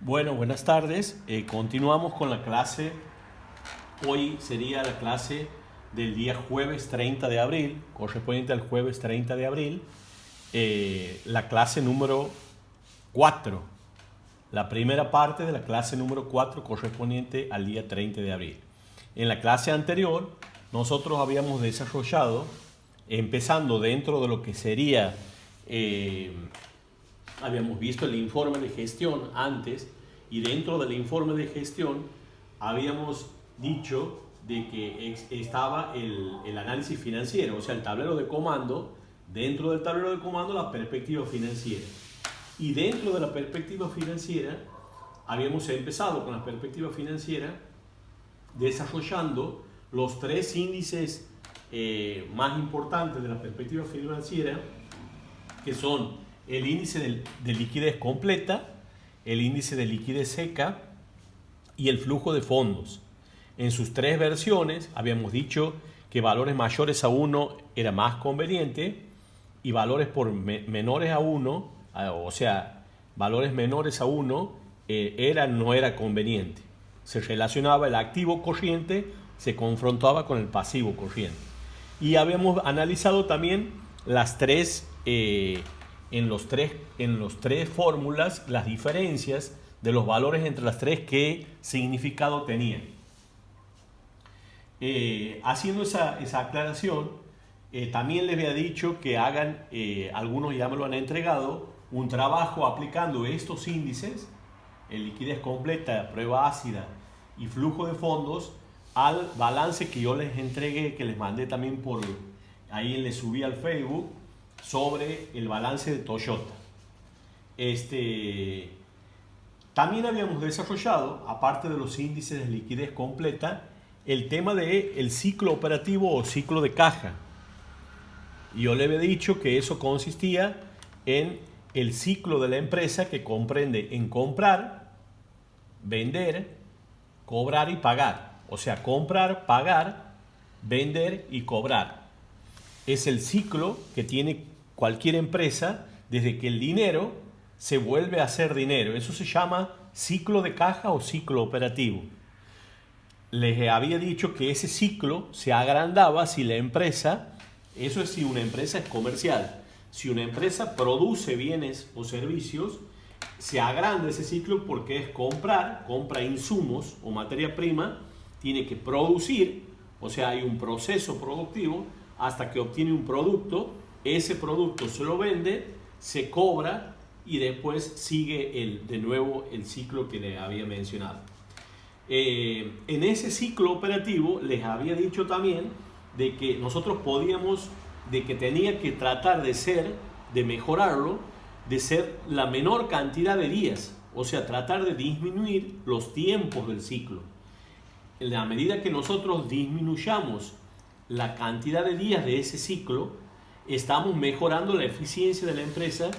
Bueno, buenas tardes. Continuamos con la clase. Hoy sería la clase del día jueves 30 de abril, correspondiente al jueves 30 de abril, la clase número 4, la primera parte de la clase número 4 correspondiente al día 30 de abril. En la clase anterior, nosotros habíamos desarrollado, empezando dentro de lo que sería, habíamos visto el informe de gestión antes, y dentro del informe de gestión habíamos dicho de que estaba el análisis financiero, o sea, el tablero de comando. Dentro del tablero de comando, la perspectiva financiera. Y dentro de la perspectiva financiera, habíamos empezado con la perspectiva financiera desarrollando los tres índices más importantes de la perspectiva financiera, que son el índice de liquidez completa, el índice de liquidez seca y el flujo de fondos. En sus tres versiones habíamos dicho que valores mayores a 1 era más conveniente y valores menores a 1, o sea, valores menores a 1 no era conveniente. Se relacionaba el activo corriente, se confrontaba con el pasivo corriente. Y habíamos analizado también las tres en los tres fórmulas, las diferencias de los valores entre las tres, qué significado tenían. Haciendo esa aclaración, también les había dicho que hagan, algunos ya me lo han entregado, un trabajo aplicando estos índices, liquidez completa, prueba ácida y flujo de fondos, al balance que yo les entregué, que les mandé también ahí les subí al Facebook, sobre el balance de Toyota. También habíamos desarrollado, aparte de los índices de liquidez completa, el tema del ciclo operativo o ciclo de caja. Y yo le había dicho que eso consistía en el ciclo de la empresa, que comprende en comprar, vender, cobrar y pagar. O sea, comprar, pagar, vender y cobrar. Es el ciclo que tiene cualquier empresa desde que el dinero se vuelve a ser dinero. Eso se llama ciclo de caja o ciclo operativo. Les había dicho que ese ciclo se agrandaba si la empresa, eso es si una empresa es comercial, si una empresa produce bienes o servicios, se agranda ese ciclo porque es compra insumos o materia prima, tiene que producir, o sea, hay un proceso productivo hasta que obtiene un producto. Ese producto se lo vende, se cobra y después sigue de nuevo el ciclo que les había mencionado. En ese ciclo operativo les había dicho también de que nosotros de que tenía que tratar de mejorarlo, de ser la menor cantidad de días, o sea, tratar de disminuir los tiempos del ciclo. En la medida que nosotros disminuyamos la cantidad de días de ese ciclo, estamos mejorando la eficiencia de la empresa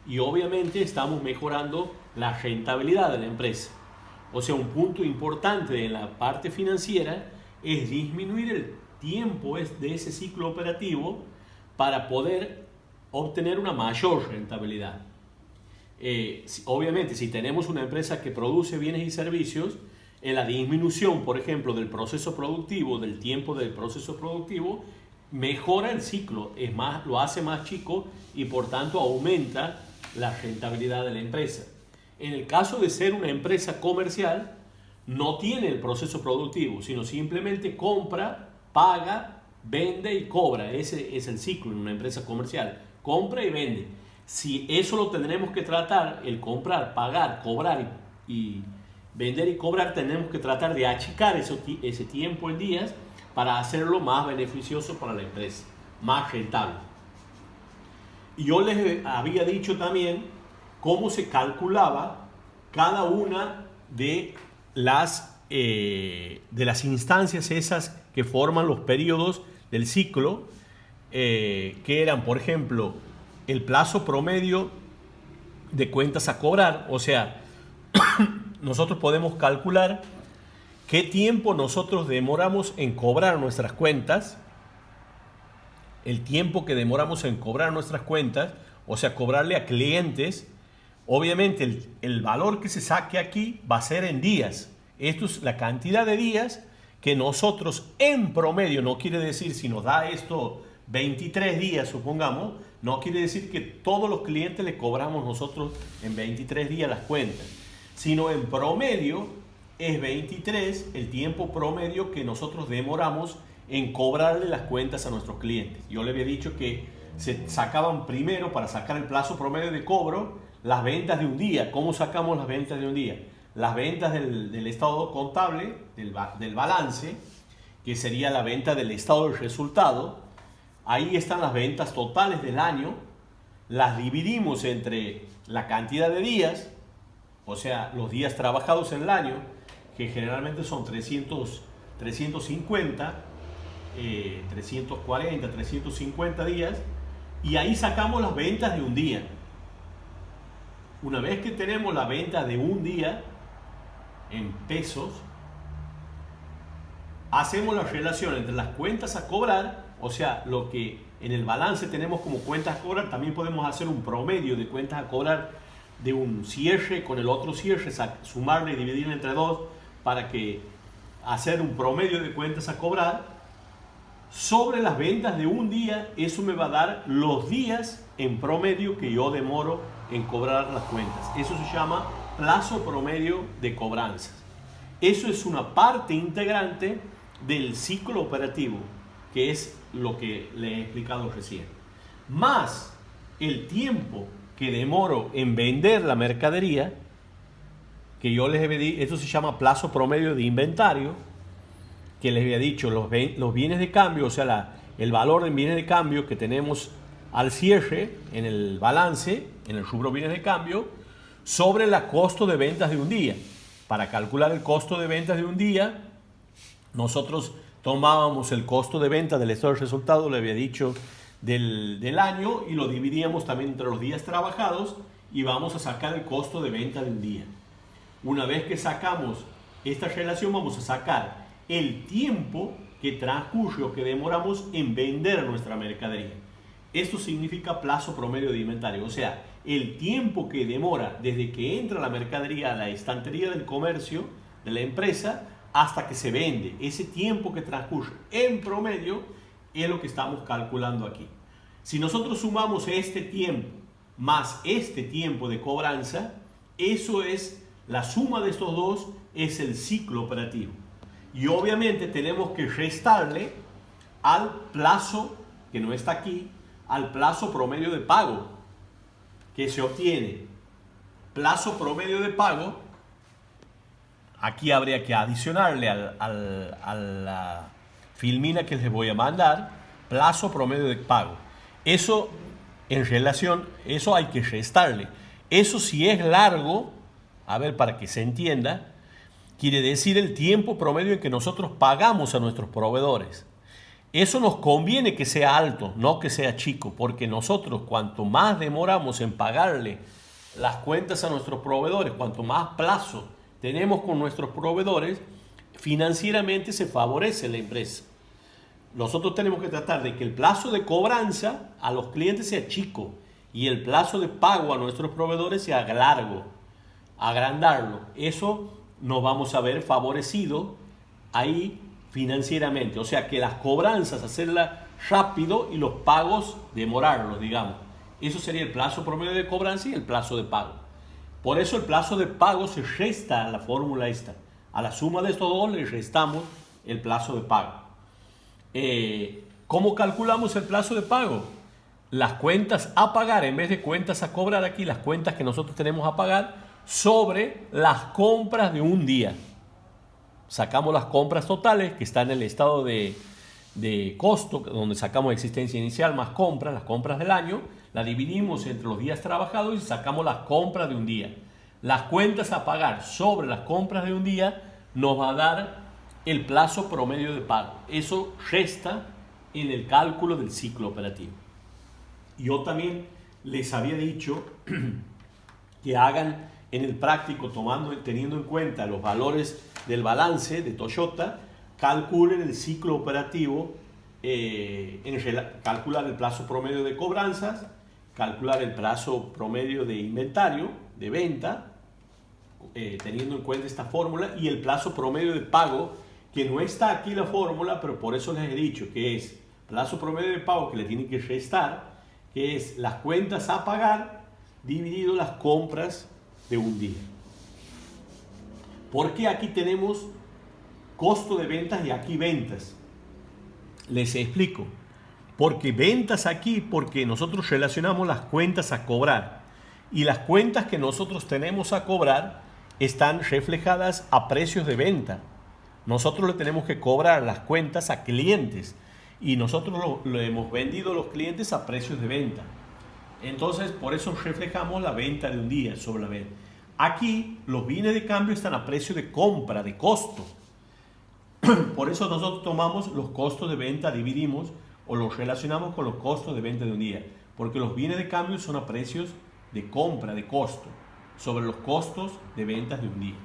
y obviamente estamos mejorando la rentabilidad de la empresa. O sea, un punto importante de la parte financiera es disminuir el tiempo de ese ciclo operativo para poder obtener una mayor rentabilidad. Obviamente, si tenemos una empresa que produce bienes y servicios, en la disminución, por ejemplo, del proceso productivo, del tiempo del proceso productivo, mejora el ciclo, lo hace más chico y por tanto aumenta la rentabilidad de la empresa. En el caso de ser una empresa comercial, no tiene el proceso productivo, sino simplemente compra, paga, vende y cobra. Ese es el ciclo en una empresa comercial. Compra y vende. Si eso lo tendremos que tratar, el comprar, pagar, cobrar y vender y cobrar, tenemos que tratar de achicar ese tiempo en días para hacerlo más beneficioso para la empresa, más rentable. Y yo les había dicho también cómo se calculaba cada una de las instancias esas que forman los periodos del ciclo, que eran, por ejemplo, el plazo promedio de cuentas a cobrar. O sea, nosotros podemos calcular qué tiempo nosotros demoramos en cobrar nuestras cuentas, el tiempo que demoramos en cobrar nuestras cuentas, o sea, cobrarle a clientes Obviamente el valor que se saque aquí va a ser en días. Esto es la cantidad de días que nosotros en promedio, no quiere decir si nos da esto 23 días, supongamos, no quiere decir que todos los clientes le cobramos nosotros en 23 días las cuentas, sino en promedio es 23 el tiempo promedio que nosotros demoramos en cobrarle las cuentas a nuestros clientes. Yo le había dicho que se sacaban primero, para sacar el plazo promedio de cobro, las ventas de un día. ¿Cómo sacamos las ventas de un día? Las ventas del estado contable, del balance, que sería la venta del estado del resultado. Ahí están las ventas totales del año. Las dividimos entre la cantidad de días, o sea, los días trabajados en el año, que generalmente son 350, 340, 350 días, y ahí sacamos las ventas de un día. Una vez que tenemos la venta de un día en pesos, hacemos la relación entre las cuentas a cobrar, o sea, lo que en el balance tenemos como cuentas a cobrar. También podemos hacer un promedio de cuentas a cobrar de un cierre con el otro cierre, sumarle y dividirle entre dos para que hacer un promedio de cuentas a cobrar sobre las ventas de un día. Eso me va a dar los días en promedio que yo demoro en cobrar las cuentas. Eso se llama plazo promedio de cobranzas. Eso es una parte integrante del ciclo operativo, que es lo que le he explicado recién. Más el tiempo que demoro en vender la mercadería, que yo les había dicho, eso se llama plazo promedio de inventario, que les había dicho, los bienes de cambio, o sea, el valor en bienes de cambio que tenemos al cierre en el balance, en el rubro bienes de cambio, sobre el costo de ventas de un día. Para calcular el costo de ventas de un día, nosotros tomábamos el costo de venta del estado de resultado, le había dicho, del año, y lo dividíamos también entre los días trabajados, y vamos a sacar el costo de venta de un día. Una vez que sacamos esta relación, vamos a sacar el tiempo que transcurre o que demoramos en vender nuestra mercadería. Esto significa plazo promedio de inventario, o sea, el tiempo que demora desde que entra la mercadería a la estantería del comercio, de la empresa, hasta que se vende. Ese tiempo que transcurre en promedio es lo que estamos calculando aquí. Si nosotros sumamos este tiempo más este tiempo de cobranza, eso es la suma de estos dos, es el ciclo operativo. Y obviamente tenemos que restarle al plazo, que no está aquí, al plazo promedio de pago que se obtiene. Plazo promedio de pago, aquí habría que adicionarle a la filmina que les voy a mandar, plazo promedio de pago. Eso en relación, eso hay que restarle. Eso, si es largo, a ver, para que se entienda, quiere decir el tiempo promedio en que nosotros pagamos a nuestros proveedores. Eso nos conviene que sea alto, no que sea chico, porque nosotros cuanto más demoramos en pagarle las cuentas a nuestros proveedores, cuanto más plazo tenemos con nuestros proveedores, financieramente se favorece la empresa. Nosotros tenemos que tratar de que el plazo de cobranza a los clientes sea chico y el plazo de pago a nuestros proveedores sea largo, agrandarlo. Eso nos vamos a ver favorecido ahí financieramente, o sea que las cobranzas hacerlas rápido y los pagos demorarlos, digamos. Eso sería el plazo promedio de cobranza y el plazo de pago. Por eso el plazo de pago se resta a la fórmula esta. A la suma de estos dos le restamos el plazo de pago. ¿Cómo calculamos el plazo de pago? Las cuentas a pagar, en vez de cuentas a cobrar aquí, las cuentas que nosotros tenemos a pagar sobre las compras de un día. Sacamos las compras totales que están en el estado de costo, donde sacamos existencia inicial más compras, las compras del año, la dividimos entre los días trabajados y sacamos las compras de un día. Las cuentas a pagar sobre las compras de un día nos va a dar el plazo promedio de pago. Eso resta en el cálculo del ciclo operativo. Yo también les había dicho que hagan en el práctico, teniendo en cuenta los valores del balance de Toyota, calculen el ciclo operativo, calcular el plazo promedio de cobranzas, calcular el plazo promedio de inventario de venta, teniendo en cuenta esta fórmula, y el plazo promedio de pago, que no está aquí la fórmula, pero por eso les he dicho que es plazo promedio de pago que le tienen que restar, que es las cuentas a pagar dividido las compras de un día. ¿Por qué aquí tenemos costo de ventas y aquí ventas? Les explico. Porque ventas aquí, porque nosotros relacionamos las cuentas a cobrar. Y las cuentas que nosotros tenemos a cobrar están reflejadas a precios de venta. Nosotros le tenemos que cobrar las cuentas a clientes. Y nosotros lo hemos vendido a los clientes a precios de venta. Entonces, por eso reflejamos la venta de un día sobre la venta. Aquí, los bienes de cambio están a precio de compra, de costo. Por eso nosotros tomamos los costos de venta, dividimos o los relacionamos con los costos de venta de un día. Porque los bienes de cambio son a precios de compra, de costo, sobre los costos de ventas de un día.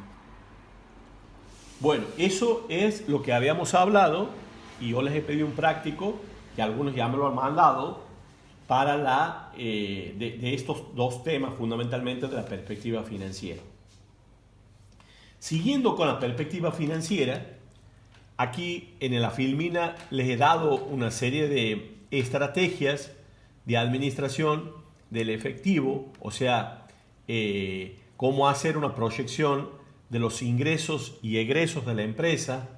Bueno, eso es lo que habíamos hablado y yo les he pedido un práctico, que algunos ya me lo han mandado, para de estos dos temas fundamentalmente de la perspectiva financiera. Siguiendo con la perspectiva financiera, aquí en la filmina les he dado una serie de estrategias de administración del efectivo, o sea, cómo hacer una proyección de los ingresos y egresos de la empresa,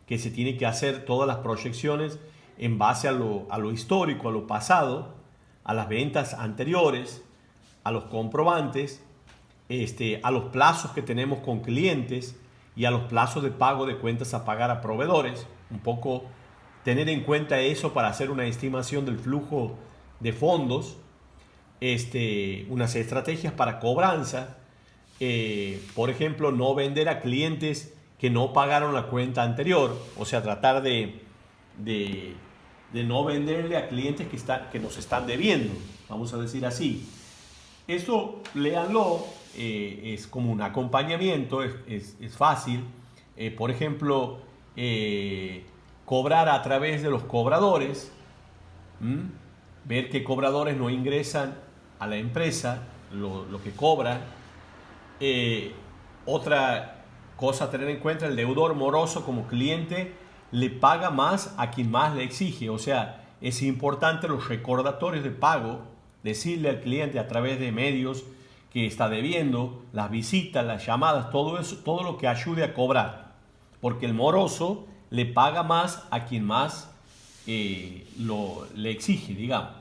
que se tiene que hacer todas las proyecciones en base a lo histórico, a lo pasado, a las ventas anteriores, a los comprobantes, a los plazos que tenemos con clientes y a los plazos de pago de cuentas a pagar a proveedores. Un poco tener en cuenta eso para hacer una estimación del flujo de fondos, unas estrategias para cobranza, por ejemplo, no vender a clientes que no pagaron la cuenta anterior, o sea, tratar de no venderle a clientes que nos están debiendo, vamos a decir así. Esto, léanlo, es como un acompañamiento, es fácil. Por ejemplo, cobrar a través de los cobradores, ver qué cobradores no ingresan a la empresa, lo que cobran. Otra cosa a tener en cuenta, el deudor moroso como cliente le paga más a quien más le exige. O sea, es importante los recordatorios de pago, decirle al cliente a través de medios que está debiendo, las visitas, las llamadas, todo eso, todo lo que ayude a cobrar. Porque el moroso le paga más a quien más le exige, digamos.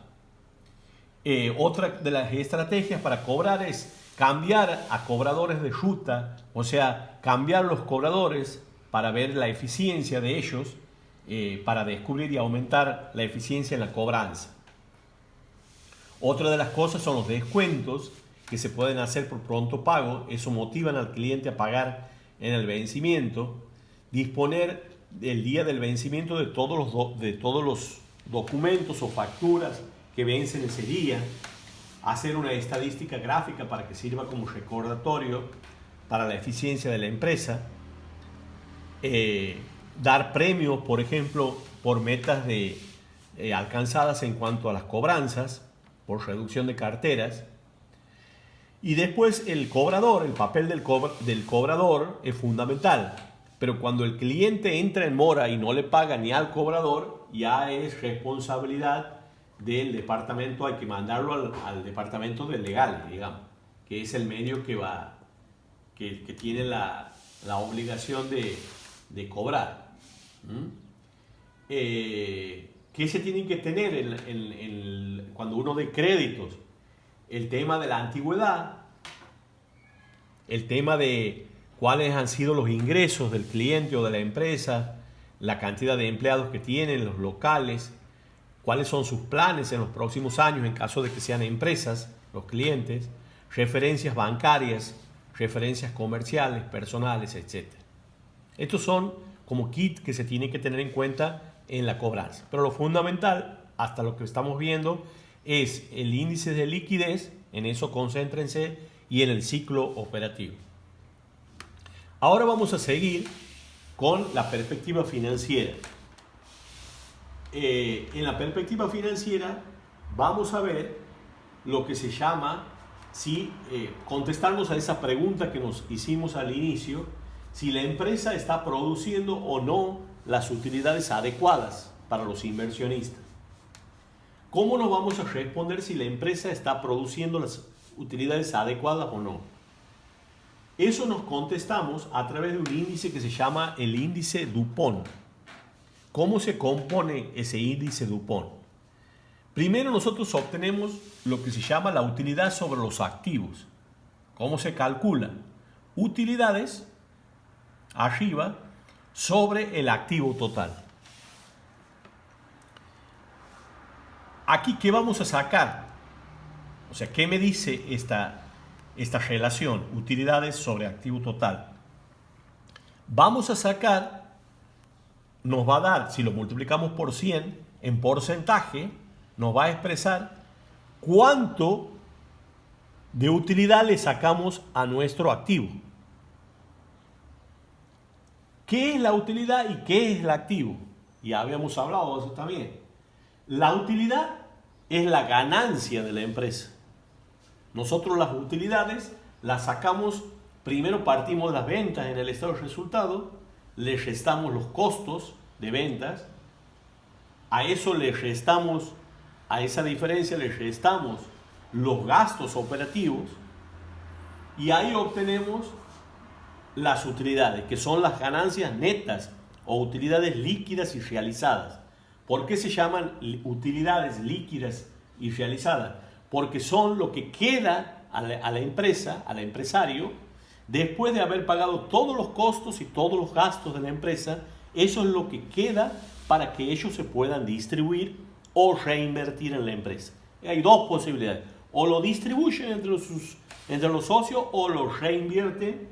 Otra de las estrategias para cobrar es cambiar a cobradores de ruta, o sea, cambiar los cobradores para ver la eficiencia de ellos, para descubrir y aumentar la eficiencia en la cobranza. Otra de las cosas son los descuentos que se pueden hacer por pronto pago. Eso motivan al cliente a pagar en el vencimiento. Disponer del día del vencimiento de todos los documentos o facturas que vencen ese día. Hacer una estadística gráfica para que sirva como recordatorio para la eficiencia de la empresa. Dar premios, por ejemplo, por metas alcanzadas en cuanto a las cobranzas, por reducción de carteras. Y después el cobrador, el papel del cobrador es fundamental. Pero cuando el cliente entra en mora y no le paga ni al cobrador, ya es responsabilidad del departamento, hay que mandarlo al departamento de legal, digamos, que es el medio que tiene la obligación de cobrar. ¿Qué se tienen que tener cuando uno dé créditos? El tema de la antigüedad, el tema de cuáles han sido los ingresos del cliente o de la empresa, la cantidad de empleados que tienen, los locales, cuáles son sus planes en los próximos años en caso de que sean empresas, los clientes, referencias bancarias, referencias comerciales, personales, etc. Estos son como kits que se tienen que tener en cuenta en la cobranza. Pero lo fundamental, hasta lo que estamos viendo, es el índice de liquidez, en eso concéntrense, y en el ciclo operativo. Ahora vamos a seguir con la perspectiva financiera. En la perspectiva financiera vamos a ver lo que se llama si contestarnos a esa pregunta que nos hicimos al inicio, si la empresa está produciendo o no las utilidades adecuadas para los inversionistas. ¿Cómo nos vamos a responder si la empresa está produciendo las utilidades adecuadas o no? Eso nos contestamos a través de un índice que se llama el índice DuPont. ¿Cómo se compone ese índice DuPont? Primero nosotros obtenemos lo que se llama la utilidad sobre los activos. ¿Cómo se calcula? Utilidades arriba sobre el activo total. Aquí, ¿qué vamos a sacar? O sea, ¿qué me dice esta relación? Utilidades sobre activo total. Vamos a sacar, nos va a dar, si lo multiplicamos por 100, en porcentaje, nos va a expresar cuánto de utilidad le sacamos a nuestro activo. ¿Qué es la utilidad y qué es el activo? Ya habíamos hablado de eso también. La utilidad es la ganancia de la empresa. Nosotros las utilidades las sacamos, primero partimos de las ventas en el estado de resultado, le restamos los costos de ventas, a eso le restamos, a esa diferencia le restamos los gastos operativos y ahí obtenemos las utilidades, que son las ganancias netas o utilidades líquidas y realizadas. ¿Por qué se llaman utilidades líquidas y realizadas? Porque son lo que queda a la empresa, al empresario, después de haber pagado todos los costos y todos los gastos de la empresa. Eso es lo que queda para que ellos se puedan distribuir o reinvertir en la empresa. Hay dos posibilidades: o lo distribuyen entre los socios o lo reinvierten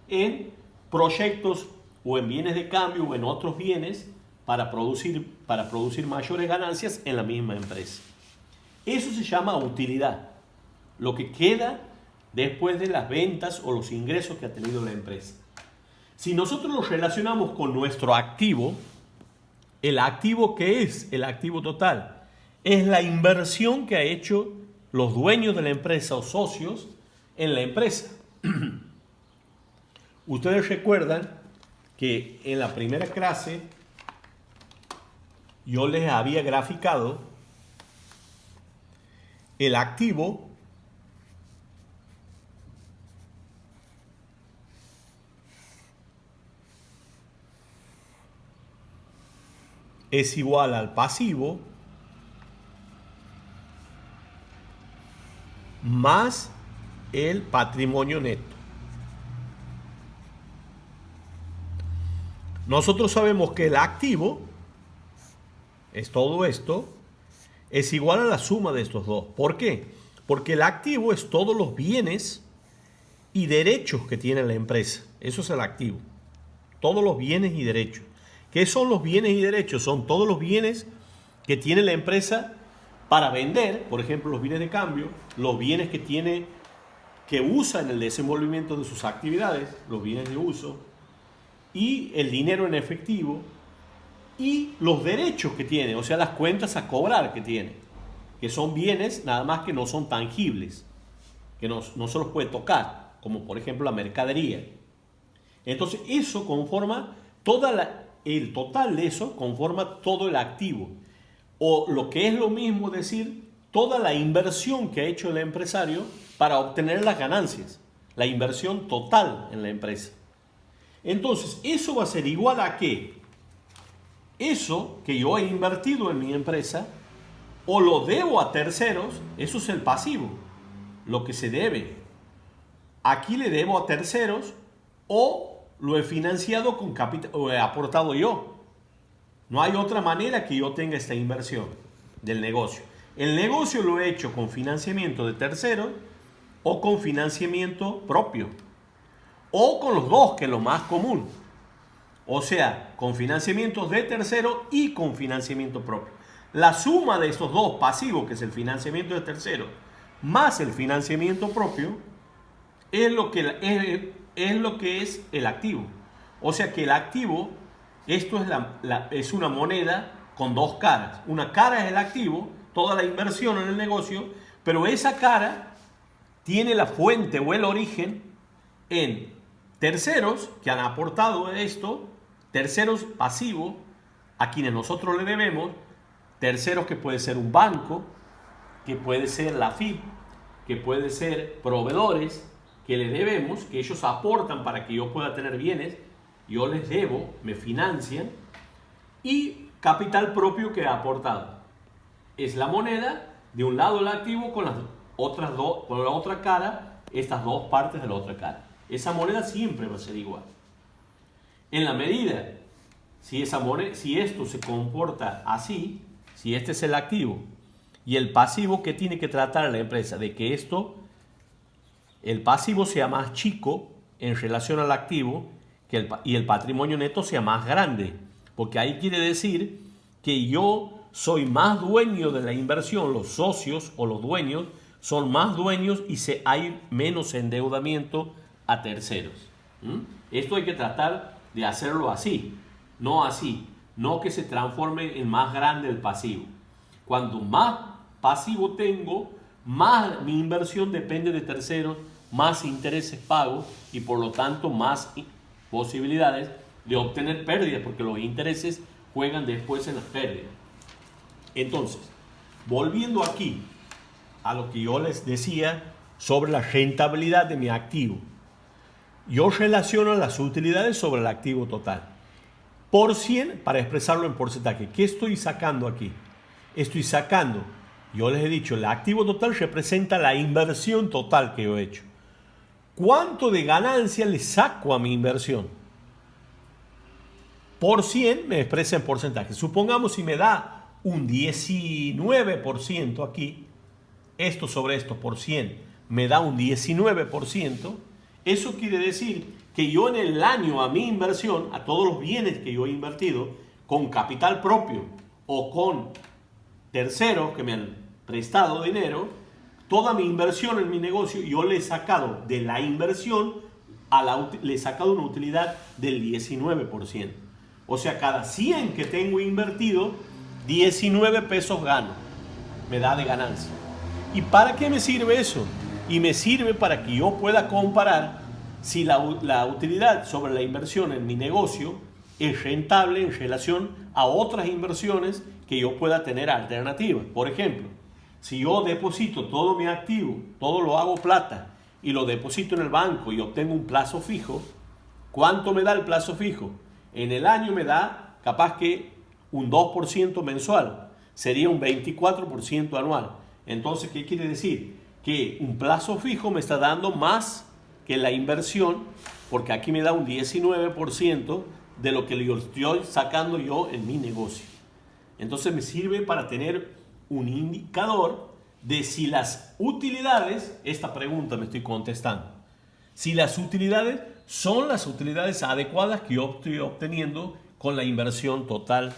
en proyectos o en bienes de cambio o en otros bienes para producir mayores ganancias en la misma empresa. Eso se llama utilidad, lo que queda después de las ventas o los ingresos que ha tenido la empresa. Si nosotros lo relacionamos con nuestro activo, el activo, ¿qué es? El activo total es la inversión que ha hecho los dueños de la empresa o socios en la empresa. Ustedes recuerdan que en la primera clase yo les había graficado el activo es igual al pasivo más el patrimonio neto. Nosotros sabemos que el activo es todo esto, es igual a la suma de estos dos. ¿Por qué? Porque el activo es todos los bienes y derechos que tiene la empresa. Eso es el activo. Todos los bienes y derechos. ¿Qué son los bienes y derechos? Son todos los bienes que tiene la empresa para vender, por ejemplo, los bienes de cambio, los bienes que usa en el desenvolvimiento de sus actividades, los bienes de uso, y el dinero en efectivo, y los derechos que tiene, o sea, las cuentas a cobrar que tiene, que son bienes nada más que no son tangibles, que no se los puede tocar, como por ejemplo la mercadería. Entonces eso conforma el total de eso conforma todo el activo, o lo que es lo mismo decir, toda la inversión que ha hecho el empresario para obtener las ganancias, la inversión total en la empresa. Entonces, eso va a ser igual a ¿qué? Eso que yo he invertido en mi empresa, o lo debo a terceros, eso es el pasivo, lo que se debe. Aquí le debo a terceros, o lo he financiado con capital, o he aportado yo. No hay otra manera que yo tenga esta inversión del negocio. El negocio lo he hecho con financiamiento de terceros o con financiamiento propio, o con los dos, que es lo más común. O sea, con financiamientos de tercero y con financiamiento propio. La suma de estos dos pasivos, que es el financiamiento de tercero más el financiamiento propio, es lo que es el activo. O sea que el activo, esto es una moneda con dos caras. Una cara es el activo, toda la inversión en el negocio, pero esa cara tiene la fuente o el origen en terceros que han aportado esto, terceros pasivos a quienes nosotros le debemos, terceros que puede ser un banco, que puede ser la FIP, que puede ser proveedores que le debemos, que ellos aportan para que yo pueda tener bienes, yo les debo, me financian, y capital propio que ha aportado. Es la moneda de un lado el activo con las otras dos, con la otra cara, estas dos partes de la otra cara. Esa moneda siempre va a ser igual. En la medida, si esto se comporta así, si este es el activo y el pasivo, que tiene que tratar la empresa de que el pasivo sea más chico en relación al activo y el patrimonio neto sea más grande, porque ahí quiere decir que yo soy más dueño de la inversión, los socios o los dueños son más dueños y hay menos endeudamiento a terceros. Esto hay que tratar de hacerlo así, no que se transforme en más grande el pasivo. Cuando más pasivo tengo, más mi inversión depende de terceros, más intereses pago y por lo tanto más posibilidades de obtener pérdidas, porque los intereses juegan después en las pérdidas. Entonces, volviendo aquí a lo que yo les decía sobre la rentabilidad de mi activo, yo relaciono las utilidades sobre el activo total. Por 100, para expresarlo en porcentaje, ¿qué estoy sacando aquí? Estoy sacando, yo les he dicho, el activo total representa la inversión total que yo he hecho. ¿Cuánto de ganancia le saco a mi inversión? Por 100 me expresa en porcentaje. Supongamos si me da un 19% aquí, esto sobre esto por 100 me da un 19%, eso quiere decir que yo en el año a mi inversión, a todos los bienes que yo he invertido, con capital propio o con terceros que me han prestado dinero, toda mi inversión en mi negocio, yo le he sacado de la inversión, le he sacado una utilidad del 19%. O sea, cada 100 que tengo invertido, 19 pesos gano, me da de ganancia. ¿Y para qué me sirve eso? Y me sirve para que yo pueda comparar si la utilidad sobre la inversión en mi negocio es rentable en relación a otras inversiones que yo pueda tener alternativas. Por ejemplo, si yo deposito todo mi activo, todo lo hago plata y lo deposito en el banco y obtengo un plazo fijo, ¿cuánto me da el plazo fijo? En el año me da capaz que un 2% mensual, sería un 24% anual. Entonces, ¿qué quiere decir? Que un plazo fijo me está dando más que la inversión, porque aquí me da un 19% de lo que yo estoy sacando yo en mi negocio. Entonces me sirve para tener un indicador de si las utilidades, esta pregunta me estoy contestando, si las utilidades son las utilidades adecuadas que yo estoy obteniendo con la inversión total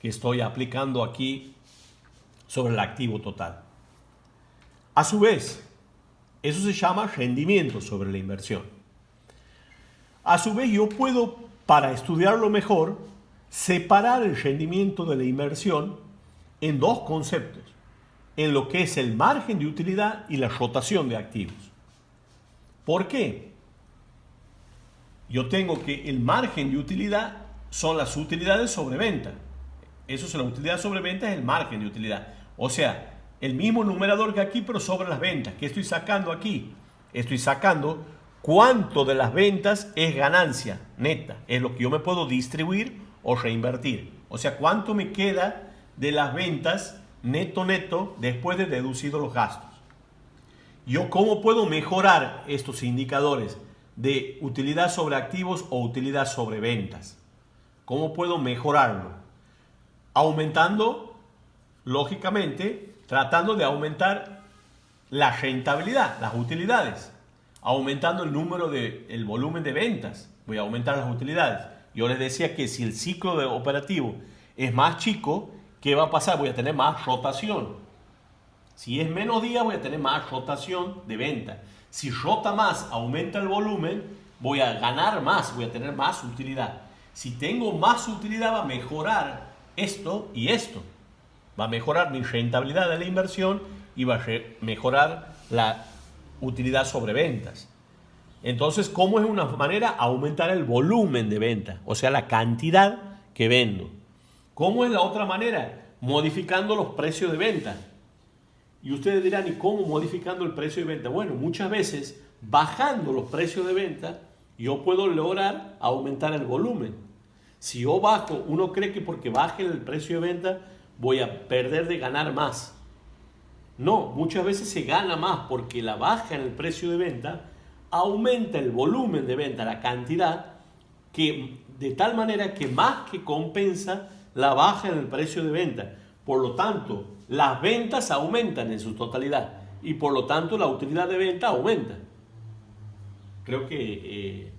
que estoy aplicando aquí sobre el activo total. A su vez, eso se llama rendimiento sobre la inversión. A su vez, yo puedo, para estudiarlo mejor, separar el rendimiento de la inversión en dos conceptos, en lo que es el margen de utilidad y la rotación de activos. ¿Por qué? Yo tengo que el margen de utilidad son las utilidades sobre venta. Eso es la utilidad sobre venta, es el margen de utilidad. O sea, el mismo numerador que aquí, pero sobre las ventas. ¿Qué estoy sacando aquí? Estoy sacando cuánto de las ventas es ganancia neta. Es lo que yo me puedo distribuir o reinvertir. O sea, cuánto me queda de las ventas neto después de deducido los gastos. Yo cómo puedo mejorar estos indicadores de utilidad sobre activos o utilidad sobre ventas. ¿Cómo puedo mejorarlo? Aumentando, lógicamente, tratando de aumentar la rentabilidad, las utilidades, aumentando el volumen de ventas. Voy a aumentar las utilidades. Yo les decía que si el ciclo de operativo es más chico, ¿qué va a pasar? Voy a tener más rotación. Si es menos días, voy a tener más rotación de venta. Si rota más, aumenta el volumen, voy a ganar más, voy a tener más utilidad. Si tengo más utilidad, va a mejorar esto y esto. Va a mejorar mi rentabilidad de la inversión y va a mejorar la utilidad sobre ventas. Entonces, ¿cómo es una manera? Aumentar el volumen de venta, o sea, la cantidad que vendo. ¿Cómo es la otra manera? Modificando los precios de venta. Y ustedes dirán, ¿y cómo modificando el precio de venta? Bueno, muchas veces, bajando los precios de venta, yo puedo lograr aumentar el volumen. Si yo bajo, uno cree que porque baje el precio de venta voy a perder de ganar más. No, muchas veces se gana más porque la baja en el precio de venta aumenta el volumen de venta, la cantidad, que de tal manera que más que compensa la baja en el precio de venta. Por lo tanto, las ventas aumentan en su totalidad y por lo tanto la utilidad de venta aumenta. Creo que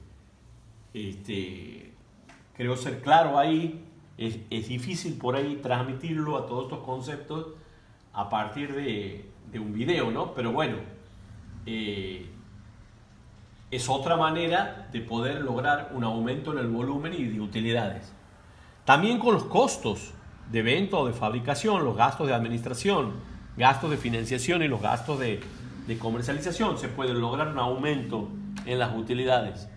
creo ser claro ahí. Es difícil por ahí transmitirlo a todos estos conceptos a partir de un video, ¿no? Pero bueno, es otra manera de poder lograr un aumento en el volumen y de utilidades. También con los costos de venta o de fabricación, los gastos de administración, gastos de financiación y los gastos de comercialización, se puede lograr un aumento en las utilidades.